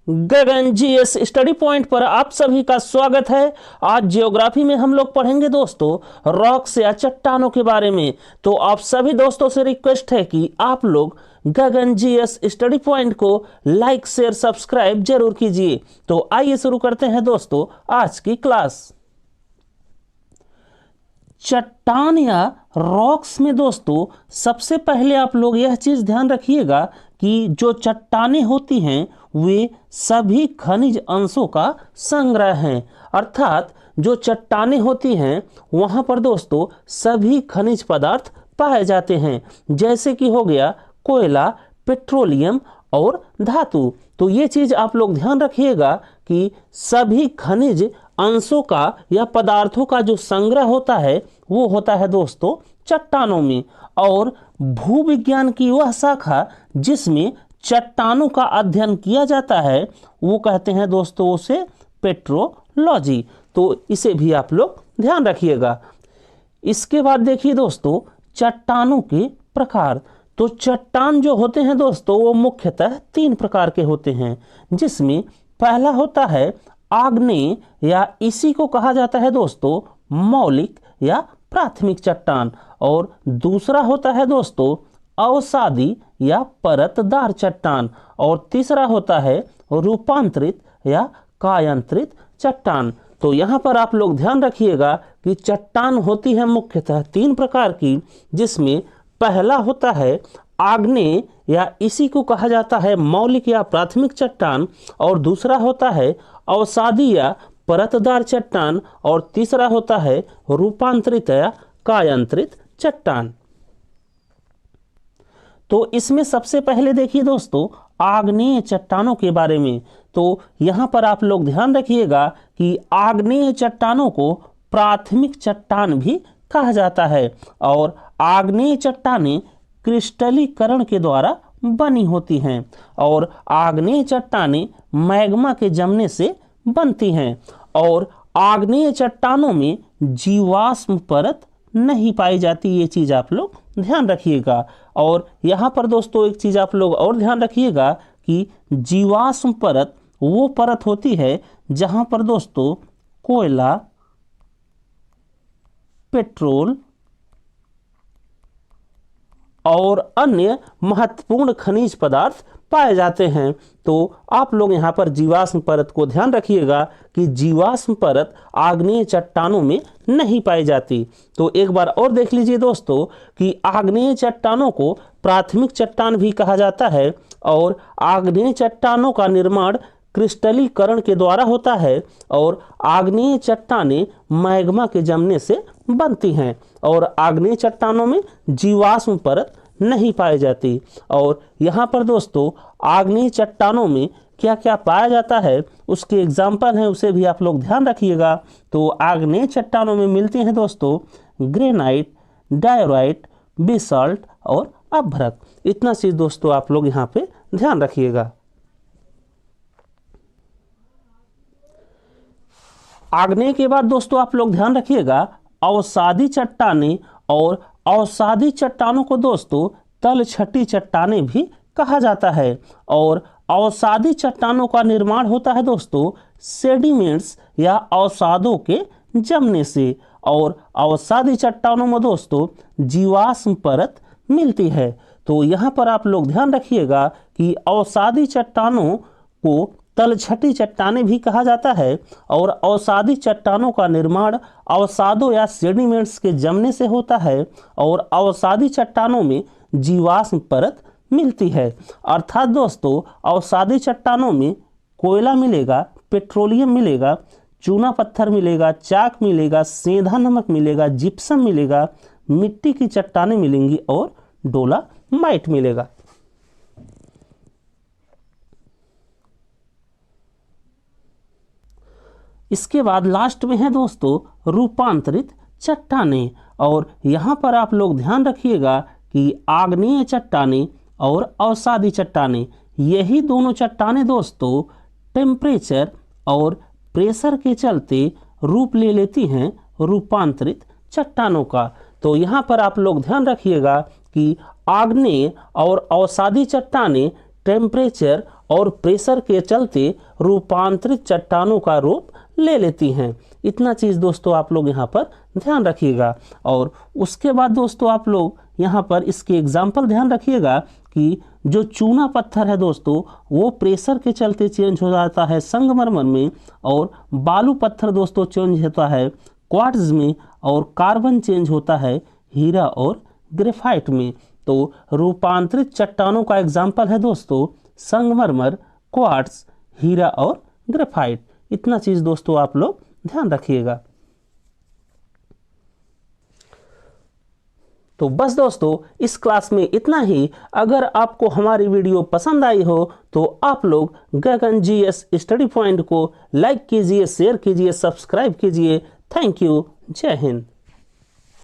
गगन GS study point पर आप सभी का स्वागत है। आज ज्योग्राफी में हम लोग पढ़ेंगे दोस्तों रॉक्स या चट्टानों के बारे में। तो आप सभी दोस्तों से रिक्वेस्ट है कि आप लोग गगन जीएस स्टडी पॉइंट को लाइक शेयर सब्सक्राइब जरूर कीजिए। तो आइए शुरू करते हैं दोस्तों आज की क्लास। चट्टान या रॉक्स में दोस्तों सबसे पहले आप लोग यह चीज ध्यान रखिएगा कि जो चट्टानें होती हैं वे सभी खनिज अंशों का संग्रह हैं। अर्थात जो चट्टानें होती हैं वहां पर दोस्तों सभी खनिज पदार्थ पाए जाते हैं, जैसे कि हो गया कोयला, पेट्रोलियम और धातु। तो ये चीज आप लोग ध्यान रखिएगा कि सभी खनिज अंशों का या पदार्थों का जो संग्रह होता है वो होता है दोस्तों चट्टानों में। और भूविज्ञान की वह शाखा जिसमें चट्टानों का अध्ययन किया जाता है वो कहते हैं दोस्तों उसे पेट्रोलॉजी। तो इसे भी आप लोग ध्यान रखिएगा। इसके बाद देखिए दोस्तों चट्टानों के प्रकार। तो चट्टान जो होते हैं दोस्तों वो मुख्यतः 3 प्रकार के होते हैं, जिसमें पहला होता है आग्नेय या इसी को कहा जाता है दोस्तों मौलिक या प्राथमिक चट्टान, और दूसरा होता है दोस्तों अवसादी या परतदार चट्टान, और तीसरा होता है रूपांतरित या कायांतरित चट्टान। तो यहाँ पर आप लोग ध्यान रखिएगा कि चट्टान होती है मुख्यतः 3 प्रकार की, जिसमें पहला होता है आग्नेय या इसी को कहा जाता है मौलिक या प्राथमिक चट्टान, और दूसरा होता है अवसादी या परतदार चट्टान, और तीसरा होता है रूपांतरित या कायांतरित चट्टान। तो इसमें सबसे पहले देखिए दोस्तों आग्नेय चट्टानों के बारे में। तो यहां पर आप लोग ध्यान रखिएगा कि आग्नेय चट्टानों को प्राथमिक चट्टान भी कहा जाता है, और आग्नेय चट्टानें क्रिस्टलीकरण के द्वारा बनी होती हैं, और आग्नेय चट्टानें मैग्मा के जमने से बनती हैं। और आग्नेय चट्टानों में जीवाश्म परत नहीं पाई जाती, ये चीज आप लोग ध्यान रखिएगा। और यहाँ पर दोस्तों एक चीज आप लोग और ध्यान रखिएगा कि जीवाश्म परत वो परत होती है जहां पर दोस्तों कोयला, पेट्रोल और अन्य महत्वपूर्ण खनिज पदार्थ पाए जाते हैं। तो आप लोग यहाँ पर जीवाश्म परत को ध्यान रखिएगा कि जीवाश्म परत आग्नेय चट्टानों में नहीं पाई जाती। तो एक बार और देख लीजिए दोस्तों कि आग्नेय चट्टानों को प्राथमिक चट्टान भी कहा जाता है, और आग्नेय चट्टानों का निर्माण क्रिस्टलीकरण के द्वारा होता है, और आग्नेय चट्टानें मैग्मा के जमने से बनती हैं, और आग्नेय चट्टानों में जीवाश्म परत नहीं पाई जाती। और यहाँ पर दोस्तों आग्नेय चट्टानों में क्या क्या पाया जाता है उसके एग्जाम्पल हैं, उसे भी आप लोग ध्यान रखिएगा। तो आग्नेय चट्टानों में मिलती हैं दोस्तों ग्रेनाइट, डायोराइट, बेसाल्ट और अभ्रक। इतना चीज दोस्तों आप लोग यहाँ पे ध्यान रखिएगा। आग्नेय के बाद दोस्तों आप लोग ध्यान रखिएगा अवसादी चट्टानें, और अवसादी चट्टानों को दोस्तों तलछटी चट्टानें भी कहा जाता है। और अवसादी चट्टानों का निर्माण होता है दोस्तों सेडिमेंट्स या अवसादों के जमने से, और अवसादी चट्टानों में दोस्तों जीवाश्म परत मिलती है। तो यहाँ पर आप लोग ध्यान रखिएगा कि अवसादी चट्टानों को तलछटी चट्टानें भी कहा जाता है, और अवसादी चट्टानों का निर्माण अवसादों या सेडिमेंट्स के जमने से होता है, और अवसादी चट्टानों में जीवाश्म परत मिलती है। अर्थात दोस्तों अवसादी चट्टानों में कोयला मिलेगा, पेट्रोलियम मिलेगा, चूना पत्थर मिलेगा, चाक मिलेगा, सेंधा नमक मिलेगा, जिप्सम मिलेगा, मिट्टी की चट्टानें मिलेंगी और डोलामाइट मिलेगा। इसके बाद लास्ट में है दोस्तों रूपांतरित चट्टानें, और यहाँ पर आप लोग ध्यान रखिएगा कि आग्नेय चट्टानें और अवसादी चट्टानें, यही दोनों चट्टानें दोस्तों टेम्परेचर और प्रेशर के चलते रूप ले लेती हैं रूपांतरित चट्टानों का। तो यहाँ पर आप लोग ध्यान रखिएगा कि आग्नेय और अवसादी चट्टानें टेम्परेचर और प्रेशर के चलते रूपांतरित चट्टानों का रूप ले लेती हैं। इतना चीज़ दोस्तों आप लोग यहाँ पर ध्यान रखिएगा। और उसके बाद दोस्तों आप लोग यहाँ पर इसके एग्जाम्पल ध्यान रखिएगा कि जो चूना पत्थर है दोस्तों वो प्रेशर के चलते चेंज हो जाता है संगमरमर में, और बालू पत्थर दोस्तों चेंज होता है क्वार्ट्ज में, और कार्बन चेंज होता है हीरा और ग्रेफाइट में। तो रूपांतरित चट्टानों का एग्जाम्पल है दोस्तों संगमरमर, क्वार्ट्ज, हीरा और ग्रेफाइट। इतना चीज दोस्तों आप लोग ध्यान रखिएगा। तो बस दोस्तों इस क्लास में इतना ही। अगर आपको हमारी वीडियो पसंद आई हो तो आप लोग गगन जीएस स्टडी पॉइंट को लाइक कीजिए, शेयर कीजिए, सब्सक्राइब कीजिए। Thank you. जय हिंद।